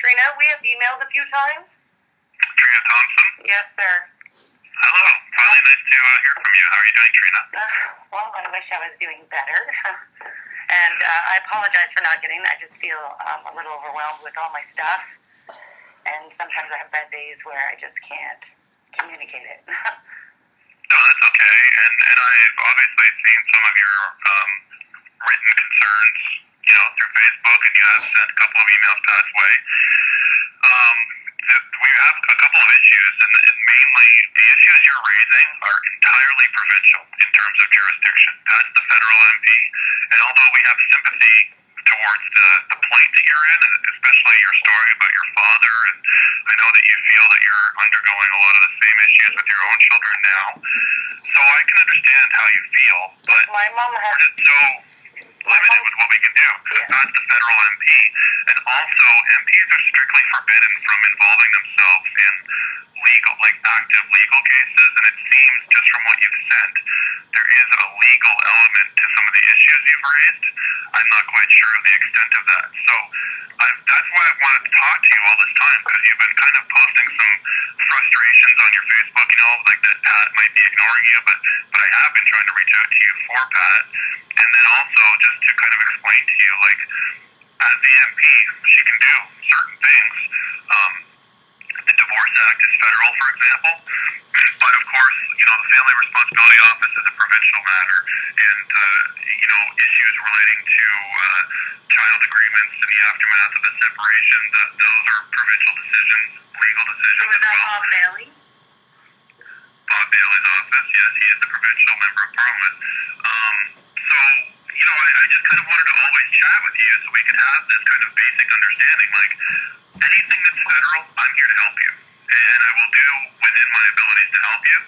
Trina. We have emailed a few times. Trina Thompson? Yes, sir. Hello. Finally nice to hear from you. How are you doing, Trina? Well, I wish I was doing better. And I apologize for not getting that. I just feel a little overwhelmed with all my stuff. And sometimes I have bad days where I just can't communicate it. No, that's okay. And I've obviously seen some of your written concerns, through Facebook, and you have sent a couple of emails past way. We have a couple of issues, and mainly the issues you're raising are entirely provincial in terms of jurisdiction. That's the federal MP. And although we have sympathy towards the plight that you're in, and especially your story about your father, and I know that you feel that you're undergoing a lot of the same issues with your own children now. So I can understand how you feel, but my mom has... we're just so limited with what we can do. Yeah. That's the federal MP. And also, MPs are strictly forbidden from involving themselves in active legal cases, and it seems, just from what you've sent, there is a legal element to some of the issues you've raised. I'm not quite sure of the extent of that. So that's why I wanted to talk to you all this time, because you've been kind of posting some frustrations on your Facebook, like that Pat might be ignoring you, but I have been trying to reach out to you for Pat. And then also, just to kind of explain to you, as the MP, she can do certain things. The Divorce Act is federal, for example. But of course, the Family Responsibility Office is a provincial matter. And, issues relating to child agreements in the aftermath of a separation, those are provincial decisions, legal decisions. So is that Bob Bailey? Bob Bailey's office, yes, he is the provincial member of Parliament. I just kind of wanted to always chat with you so we could have this kind of basic understanding. Anything that's federal, I'm here to help you. And I will do within my abilities to help you.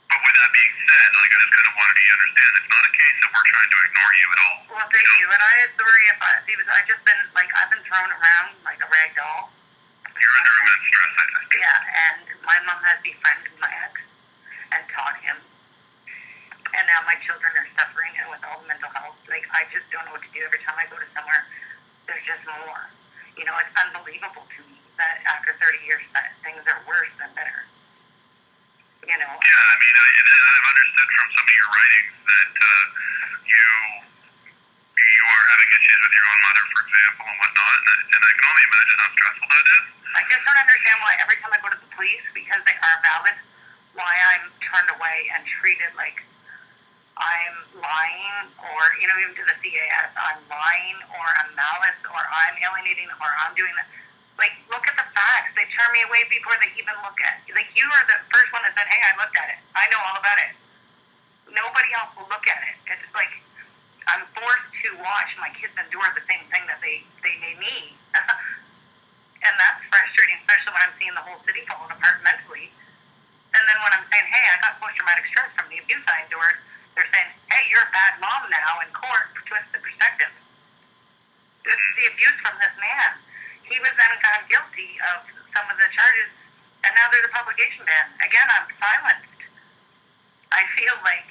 But with that being said, I just kind of wanted you to understand it's not a case that we're trying to ignore you at all. Well, thank you. And I am sorry if I've just been, I've been thrown around like a rag doll. You're under immense stress, I think. Yeah, and my mom has befriended my ex and taught him. And now my children are suffering and with all the mental health. I just don't know what to do every time I go to somewhere. There's just more. It's unbelievable to me that after 30 years that things are worse than better. Yeah, I've understood from some of your writings that you are having issues with your own mother, for example, and whatnot, and I can only imagine how stressful that is. I just don't understand why every time I go to the police, because they are valid, why I'm turned away and treated like I'm lying, or, even to the CAS, I'm lying, or I'm malice, or I'm alienating, or I'm doing that. Look at the facts. They turn me away before they even look at it. You are the first one that said, hey, I looked at it. I know all about it. Nobody else will look at it. It's like I'm forced to watch my kids endure the same thing that they made me. And that's frustrating, especially when I'm seeing the whole city falling apart mentally. And then when I'm saying, hey, I got post-traumatic stress from the abuse I endured, they're saying, hey, you're a bad mom now in court for twisted perspective. It's the abuse from this man. He was then found guilty of some of the charges, and now there's a publication ban. Again, I'm silenced. I feel like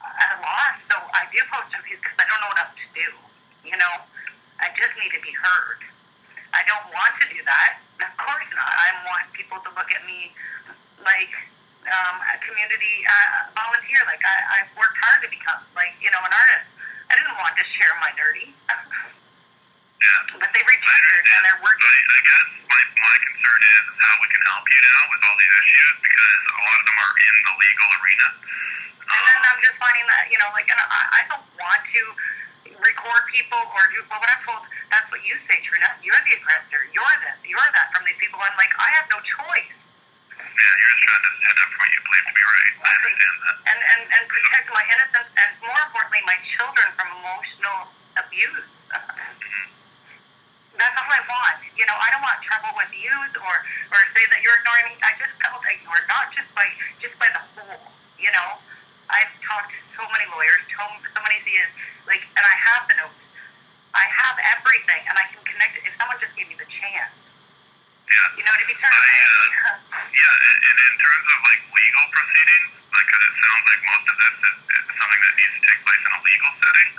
I'm lost, so I do post abuse because I don't know what else to do. I just need to be heard. I don't want to do that. Of course not. I want people to look at me like a community volunteer. I've worked hard to become, an artist. I didn't want to share my dirty. Yeah. But they retired and they're working. I guess my concern is how we can help you now with all these issues, because a lot of them are in the legal arena. And then I'm just finding that, and I don't want to record people or do, but what I'm told, that's what you say, Trina. You're the aggressor. You're this. You're that from these people. I'm like, I have no choice. Yeah, you're just trying to stand up for what you believe to be right. I understand that. And protect my innocence, and more importantly, my children from emotional abuse. That's all I want. I don't want trouble with youth or say that you're ignoring me. I just felt ignored, not just by the whole. I've talked to so many lawyers, so many CAs, and I have the notes. I have everything, and I can connect it if someone just gave me the chance. Yeah. To be turned away. Yeah, and in terms of legal proceedings, because it sounds like most of this is something that needs to take place in a legal setting.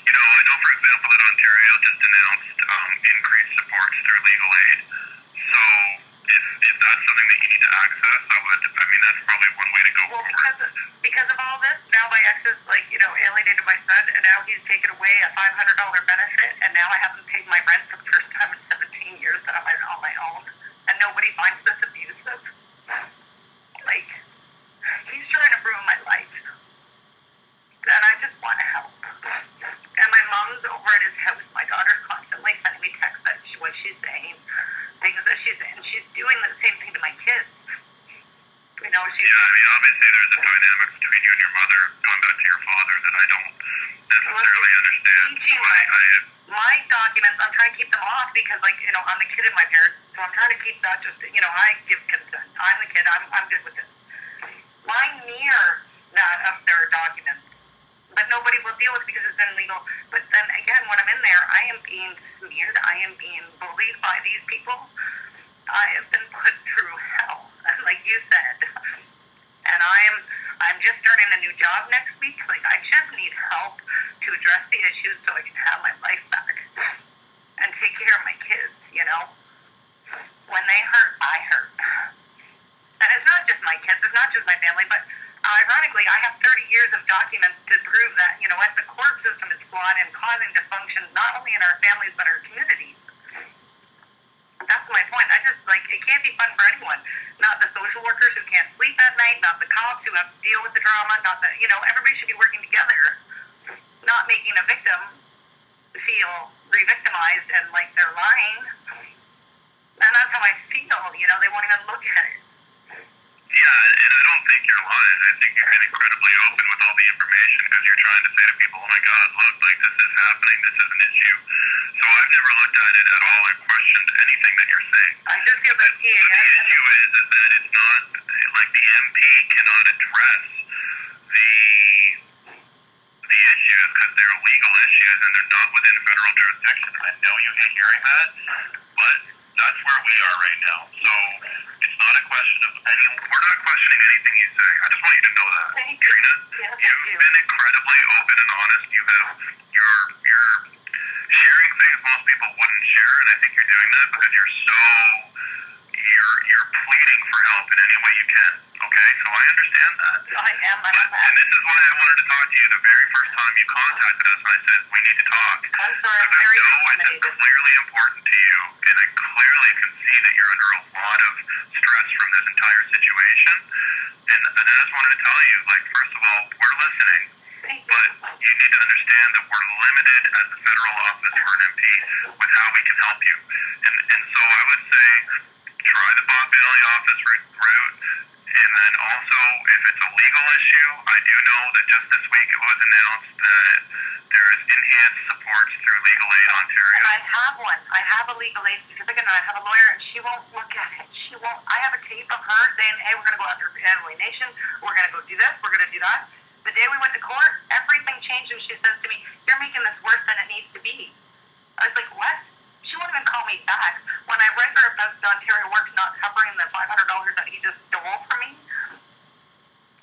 I know, for example, that Ontario just announced increased supports through legal aid. So if that's something that you need to access, that's probably one way to go Well, forward. because of all this, now my ex is alienated my son, and now he's taken away a $500 benefit, and now I haven't paid my rent for the first time in 17 years that I'm on my own, and nobody finds this abusive. Like, he's trying to ruin my life, and I just want to help. And my mom's over at his house. My daughter's constantly sending me texts that what she's saying, things that she's saying. She's doing the same thing to my kids. She's... Yeah, obviously there's a dynamic between you and your mother, going back to your father, that I don't necessarily understand. My documents, I'm trying to keep them off because, I'm the kid in my parents, so I'm trying to keep that I give consent. I'm the kid. I'm good with this. Lie near that of their documents, but nobody will deal with it because it's illegal. But then again, when I'm in there, I am being smeared. I am being bullied by these people. I have been put through hell, like you said. And I'm just starting a new job next week. I just need help to address the issues so I can have my life back and take care of my kids. When they hurt, I hurt. And it's not just my kids, it's not just my family, but ironically, I have 30 years of documents to prove that, the court system is flawed and causing dysfunction not only in our families, but our communities. That's my point. It can't be fun for anyone. Not the social workers who can't sleep at night, not the cops who have to deal with the drama, not the, everybody should be working together, not making a victim feel re-victimized and like they're lying. And that's how I feel, they won't even look at it. Yeah, and I don't think you're lying. I think you're being incredibly open with all the information because you're trying to say to people, oh my God, look, this is happening, this is an issue. So I've never looked at it at all and questioned anything that you're saying. I just feel that the issue is that it's not, the MP cannot address the issues because they're legal issues and they're not within federal jurisdiction. I know you hate hearing that, but that's where we are right now. So it's not a question of we're not questioning anything you say. I just want you to know that. Thank you. Trina, Yeah, you've been incredibly open and honest. You're sharing things most people wouldn't share, and I think you're doing that because you're pleading for help in any way you can. Okay, so I understand that. I am. And this is why I wanted to talk to you the very first time you contacted us, and I said we need to talk. I'm sorry, I'm very intimidated. It's clearly important to you, and I clearly can see that you're under a lot of stress from this entire situation. And I just wanted to tell you, first of all, we're listening. But you need to understand that we're limited as the federal office for an MP with how we can help you. And so I would say try the Bob Bailey office route. And then also, if it's a legal issue, I do know that just this week it was announced that there's enhanced supports through Legal Aid Ontario. And I have one. I have a legal aid certificate, and I have a lawyer, and she won't look at it. She won't. I have a tape of her saying, hey, we're going to go after alienation. We're going to go do this. We're going to do that. The day we went to court, everything changed, and she says to me, you're making this worse than it needs to be. I was like, what? She won't even call me back. When I write her about the Ontario Works not covering the $500 that he just stole from me,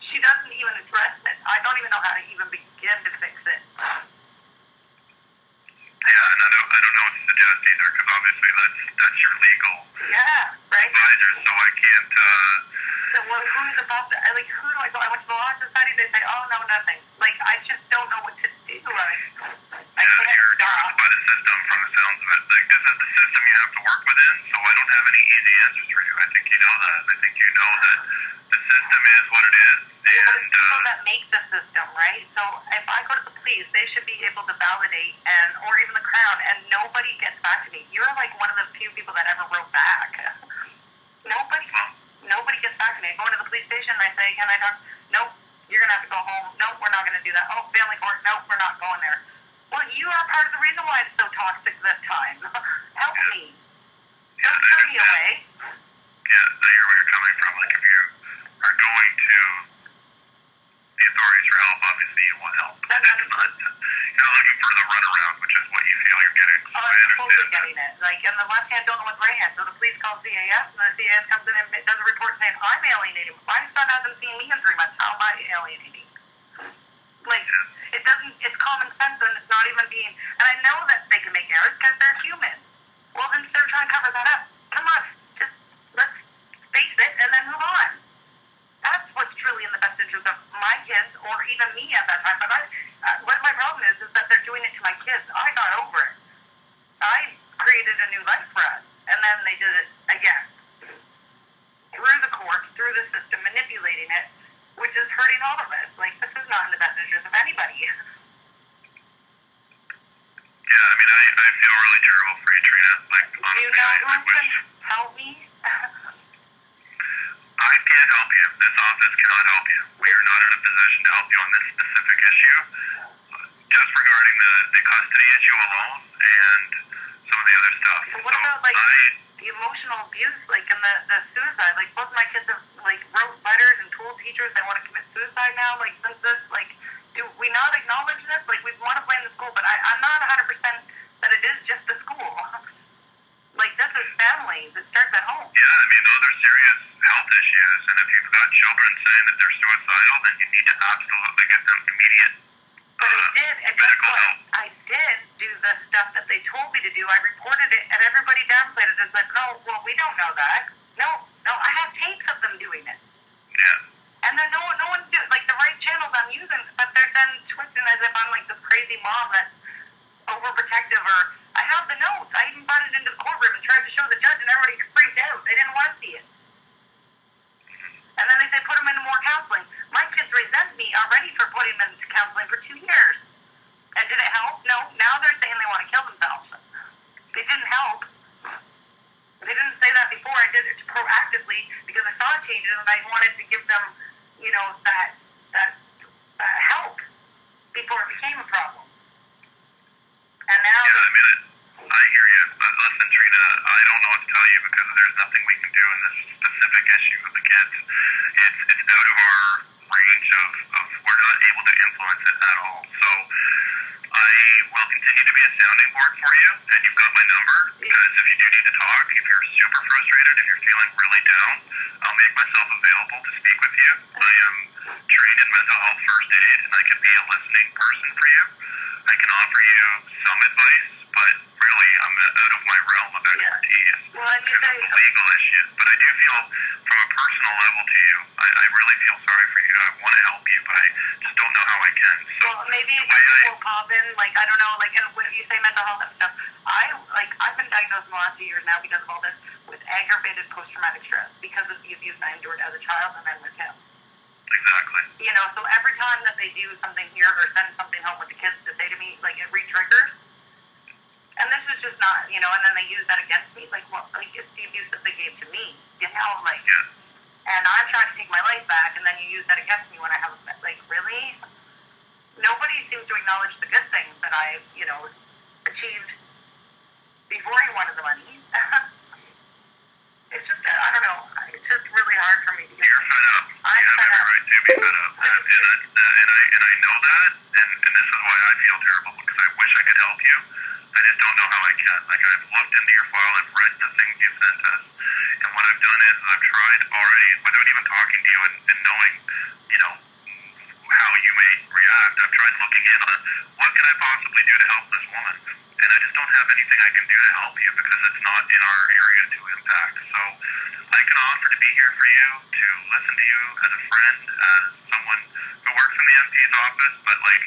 she doesn't even address it. I don't even know how to even begin to fix it. Yeah, and I don't know what to suggest either, because obviously that's your legal advisor, so I can't... So who's above that? Who do I go? I went to the Law Society, they say, oh, no, nothing. I just don't know what to do. I can't stop. By the system, from the sounds of it. This is the system you have to work within, so I don't have any easy answers for you. I think you know that. I think you know that the system is what it is. Yeah, but it's people that make the system, right? So if I go to the police, they should be able to validate, or even the Crown, and nobody gets back to me. You're one of the few people that ever wrote back. Nobody gets back to me. I go into the police station and I say, can I talk? Nope, you're going to have to go home. Nope, we're not going to do that. Oh, family court. Nope, we're not going there. Well, you are part of the reason why it's so toxic this time. Help me. Don't turn me away. Yeah, I hear where you're coming from. If you are going to the authorities for help, obviously you want help. You're not looking for the runaround, which is what you feel you're getting. So I understand totally getting it. And the left hand don't know what the right hand. So the police call CAS, and the CAS comes in and does a report saying, I'm alienated. My son hasn't seen me in 3 months. How am I alienating? Like, it doesn't, it's common sense and it's not even being, and I know that they can make errors because they're human. Well, then instead of trying to cover that up, come on, just let's face it and then move on. That's what's truly in the best interest of my kids or even me at that time. But what my problem is that they're doing it to my kids. I got over it. I created a new life for us. And then they did it again. Through the courts, through the system, manipulating it, which is hurting all of us. Like, this is not in the best interest of anybody. Yeah, I mean, I feel really terrible for you, Trina. Like, honestly, Do you know who can help me? I can't help you. This office cannot help you. We are not in a position to help you on this specific issue. Just regarding the custody issue alone and some of the other stuff. But what about, like, the emotional abuse, like, and the suicide? Like, both my kids have, like, wrote letters and told teachers they want to commit suicide now. Like, since this, like, do we not acknowledge this? Like, we want to blame the school, but I'm not 100% that it is just the school. Like, this is family. It starts at home. Yeah, I mean, those are serious health issues, and if you've got children saying that they're suicidal, then you need to absolutely get them immediate But I did, and guess what? I did do the stuff that they told me to do. I reported it, and everybody downplayed it. It's like, no, well, we don't know that. No, I have tapes of them doing it. Yeah. And then no one do it. Like, the right channels I'm using, but they're then twisting as if I'm, like, this crazy mom that's overprotective, or I have the notes. I even brought it into the courtroom and tried to show the judge, and everybody freaked out. They didn't want to see it. And then they say, put them into more counseling. My kids resent me already for putting them into counseling for 2 years. And did it help? No. Now they're saying they want to kill themselves. It didn't help. They didn't say that before. I did it proactively because I saw changes and I wanted to give them, you know, that help before it became a problem. And now... Yeah, I mean, I hear you. But listen, Trina, I don't know what to tell you because there's nothing we can do in this specific issue of the kids. It's out of our range of we're not able to influence it at all. So I will continue to be a sounding board for you, and you've got my number, because if you do need to talk, if you're super frustrated, if you're feeling really down, I'll make myself available to speak with you. I am trained in mental health first aid, and I can be a listening person for you. I can offer you some advice, but really I'm out of my realm of expertise. Well, and you say... the legal issues, but I do feel from a personal level to you, I really feel sorry for you. I want to help you, but I just don't know how I can. So well, maybe something will pop in, like, I don't know, like, and when you say mental health and stuff, I've been diagnosed in the last few years now because of all this with aggravated post-traumatic stress because of the abuse I endured as a child and then with him. Exactly. You know, so every time that they do something here or send something home with the kids to say to me, like, it re-triggers. And this is just not, you know, and then they use that against me. Like, what? Like, it's the abuse that they gave to me. You know, like, and I'm trying to take my life back, and then you use that against me when I have, like, really? Nobody seems to acknowledge the good things that I, you know, achieved before he wanted the money. It's just, I don't know. It's just really hard for me to get. You're fed up. I'm you have fed every up. right to be fed up. And I know that, and this is why I feel terrible, because I wish I could help you. I just don't know how I can. Like, I've looked into your file, I've read the things you've sent us, and what I've done is I've tried already, without even talking to you and knowing, you know, how you may react, I've tried looking in on what can I possibly do to help this woman, and I just don't have anything I can do to help you because it's not in our area to impact. So I can offer to be here for you, to listen to you as a friend, as someone who works in the MP's office, but, like,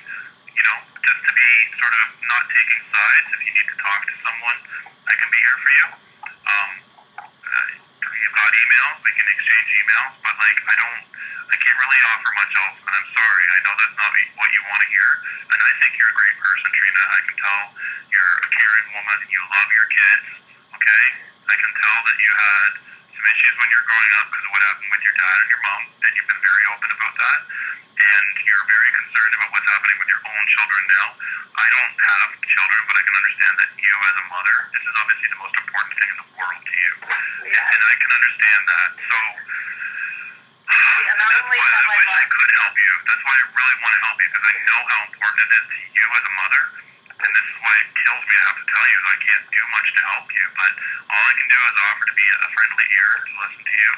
you know, just to be sort of not taking sides. If you need to talk to someone, I can be here for you. You've got emails, we can exchange emails, but, like, I can't really offer much else, and I'm sorry. I know that's not what you want to hear, and I think you're a great person, Trina. I can tell you're a caring woman, you love your kids, okay? I can tell that you had some issues when you were growing up because of what happened with your dad and your mom, and you've been very open about that, and you're very concerned about what's happening with your own children now. I don't have children, but I can understand that you as a mother, this is obviously the most important thing in the world to you, and I can understand that. So not only I wish I could help you. That's why I really want to help you, because I know how important it is to you as a mother, and this is why it kills me to have to tell you that I can't do much to help you, but all I can do is offer to be a friendly ear to listen to you,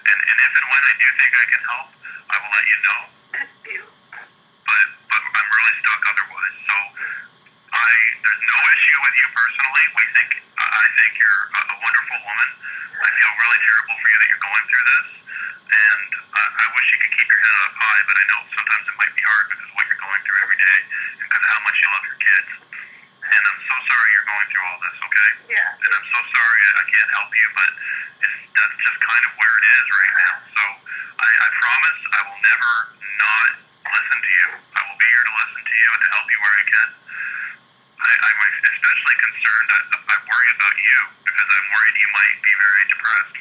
and if and when I do think I can help, I will let you know. Thank you. But but I'm really stuck otherwise. So there's no issue with you personally. I think you're a wonderful woman. I feel really terrible for you that you're going through this, and I wish you could keep your head up high. But I know sometimes it might be hard because of what you're going through every day, and because of how much you love your kids. And I'm so sorry you're going through all this. Okay? Yeah. And I'm so sorry I can't help you, but that's just kind of where it is right now. So I promise I will never not listen to you. I will be here to listen to you and to help you where I can. I'm especially concerned. I worry about you because I'm worried you might be very depressed.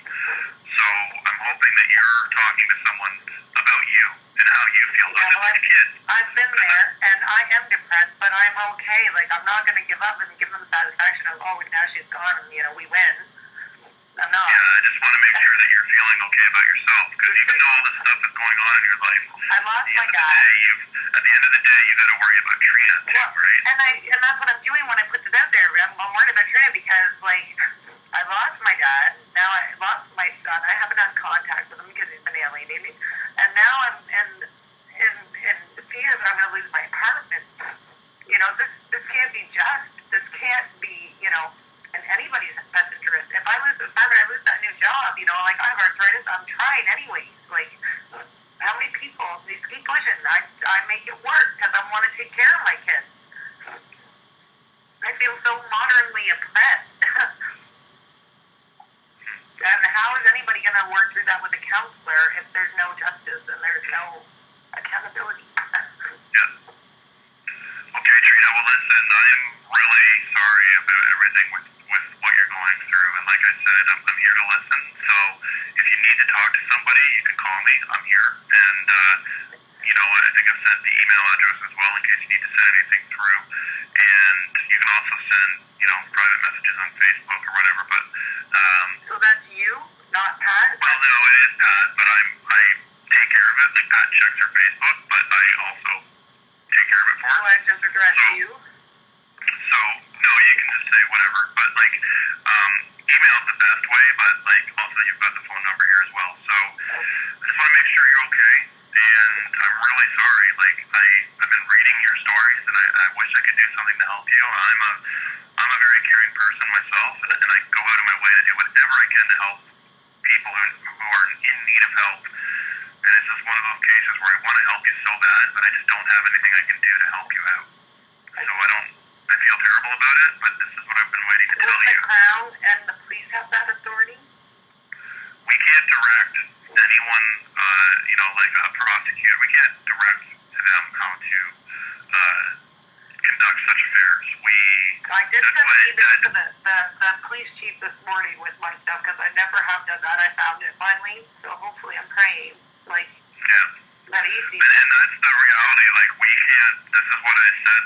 So I'm hoping that you're talking to someone about you and how you feel about your kids. I've been there, and I am depressed, but I'm okay. Like, I'm not going to give up and give them the satisfaction of, oh, now she's gone, and, we win. I'm not. Yeah, I just want to make sure that you're feeling okay about yourself, because even though all this stuff is going on in your life, I lost my dad. At the end of the day, you got to worry about Trina too, right? And that's what I'm doing when I put this out there. I'm worried about Trina because, I lost my dad. Now I lost my son. I haven't had contact with him because he's been alienated. And now I'm in the fear that I'm going to lose my apartment. This can't be just. This can't be, in anybody's best interest. If I lose the apartment, I lose that new job. I have arthritis. I'm trying anyways. How many people, these keep pushing. I make it work because I want to take care of my kids. I feel so modernly oppressed. And how is anybody going to work through that with a counselor if there's no justice and there's no accountability? Yeah. Okay, Trina, well listen, I'm really sorry about everything with what you're going through, and like I said, I'm here to listen, so if you need to talk to somebody, you can call me, I'm here, and I think I've sent the email address as well in case you need to send anything through, and you can also send, private messages on Facebook or whatever, but, so that's you, not Pat? Well, no, it is Pat, but I take care of it, like Pat checks her Facebook, but I also take care of it for her. So I just address you? So, no, you can just say whatever, but email's the best way, but also you've got the phone number here as well. So, I just want to make sure you're okay, and I'm really sorry. I've been reading your stories, and I wish I could do something to help you. I'm a very caring person myself, and I go out of my way to do whatever I can to help people who are in need of help. And it's just one of those cases where I want to help you so bad, but I just don't have anything I can do to help you out. So I feel terrible about it, but this is what I've been waiting to tell you. Does the Crown and the police have that authority? We can't direct anyone, like a prosecutor. We can't direct to them how to conduct such affairs. I did send an email to the police chief this morning with my stuff because I never have done that. I found it finally, so hopefully I'm praying. Yeah. Not easy. And that's the reality. We can't. This is what I said.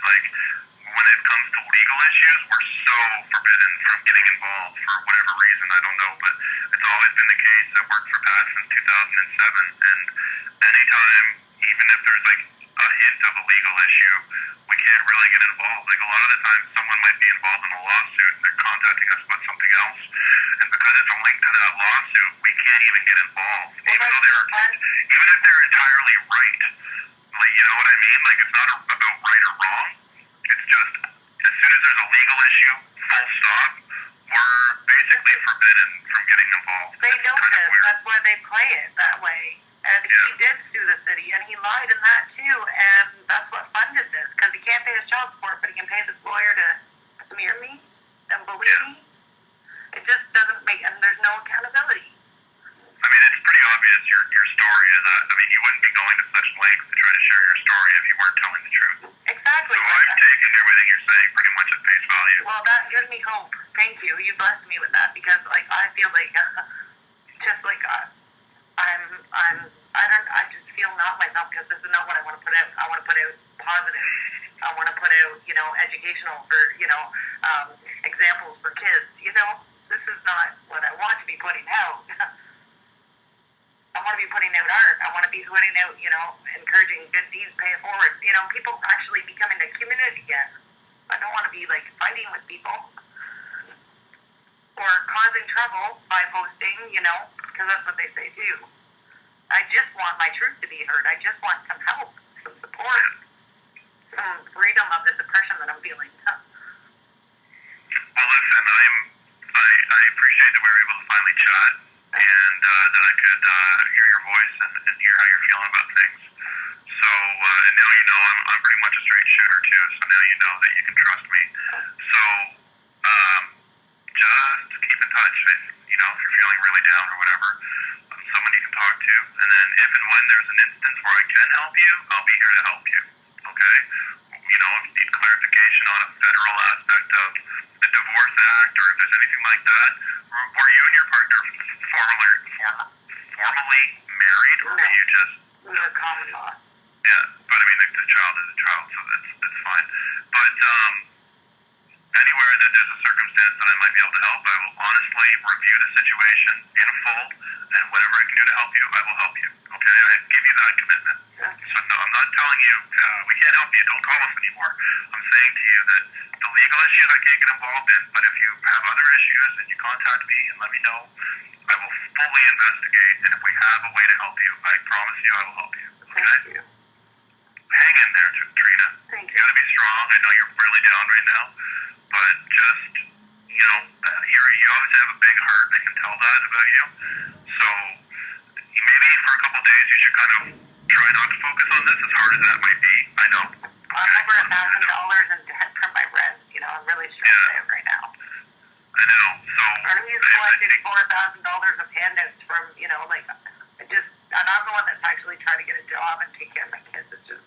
When it comes to legal issues, we're so forbidden from getting involved for whatever reason. I don't know, but it's always been the case. I've worked for Pat since 2007, and anytime, even if there's a hint of a legal issue, we can't really get involved. A lot of the time, someone might be involved in a lawsuit, and they're contacting us about something else, and because it's a link to that lawsuit, we can't even get involved, even if they're entirely right. You know what I mean? It's not about right or wrong. It's just, as soon as there's a legal issue, full stop, we're basically forbidden from getting involved. They know this. That's why they play it that way. And he did sue the city, and he lied in that too, and that's what funded this, because he can't pay his child support, but he can pay this lawyer to smear me and bully me. It just doesn't make, and there's no accountability. It's pretty obvious your story is that, you wouldn't be going to such lengths to try to share your story if you weren't telling the truth. Exactly. So I've taken everything you're saying pretty much at face value. Well, that gives me hope. Thank you. You blessed me with that, because I feel I just feel not myself, because this is not what I want to put out. I want to put out positive. I want to put out, educational for, examples for kids. This is not what I want to be putting out. I want to be putting out art. I want to be putting out, encouraging good deeds, pay it forward. People actually becoming a community again. I don't want to be fighting with people or causing trouble by posting, because that's what they say too. I just want my truth to be heard. I just want some help, some support. freedom of the depression that I'm feeling. Well, listen, I appreciate that we were able to finally chat, and that I could hear your voice and hear how you're feeling about things. So, and now you know I'm pretty much a straight shooter too. So now you know that you can trust me. So, just keep in touch. You know, if you're feeling really down or whatever, someone you can talk to. And then if and when there's an instance where I can help you, I'll be here to help you. Okay? You know, if you need clarification on a federal aspect of the Divorce Act, or if there's anything like that, were you and your partner formally married, or were you just... We were common law. Yeah, but I mean, the child is a child, so that's fine. But anywhere that there's a circumstance that I might be able to help, I will honestly review the situation in full, and whatever I can do to help you, I will help you. Okay? I give you that commitment. So no, I'm not telling you we can't help you, don't call us anymore. I'm saying to you that the legal issues I can't get involved in, but if you have other issues and you contact me and let me know, I will fully investigate, and if we have a way to help you, I promise you I will help you. Okay? Thank you. Hang in there, Trina. Thank you. You gotta be strong. I know you're really down right now, but just, you know, you obviously have a big heart. I can tell that about you. So maybe for a couple of days you should kind of try not to focus on this, as hard as that might be. I know. I'm over $1,000 in debt for my rent. You know, I'm really stressed out right now. I know. So Ernie's collected $4,000 of handouts from, you know, like, and I'm the one that's actually trying to get a job and take care of my kids. It just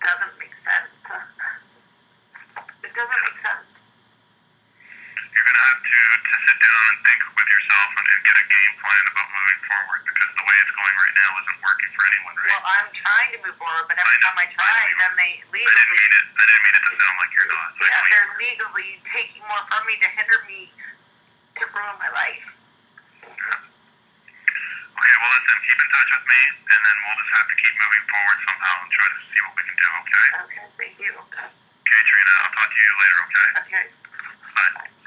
doesn't make sense. It doesn't make sense. you're going to have to sit down and think with yourself and get a game plan about moving forward, because the way it's going right now isn't working for anyone, right? Well, I'm trying to move forward, but every time I try, then they I legally... didn't mean it to sound like you're not. Yeah, they're legally taking more from me to hinder me to ruin my life. Yeah. Okay, well, listen, keep in touch with me, and then we'll just have to keep moving forward somehow and try to see what we can do, okay? Okay, thank you. Okay, Trina, I'll talk to you later, okay? Okay. Bye.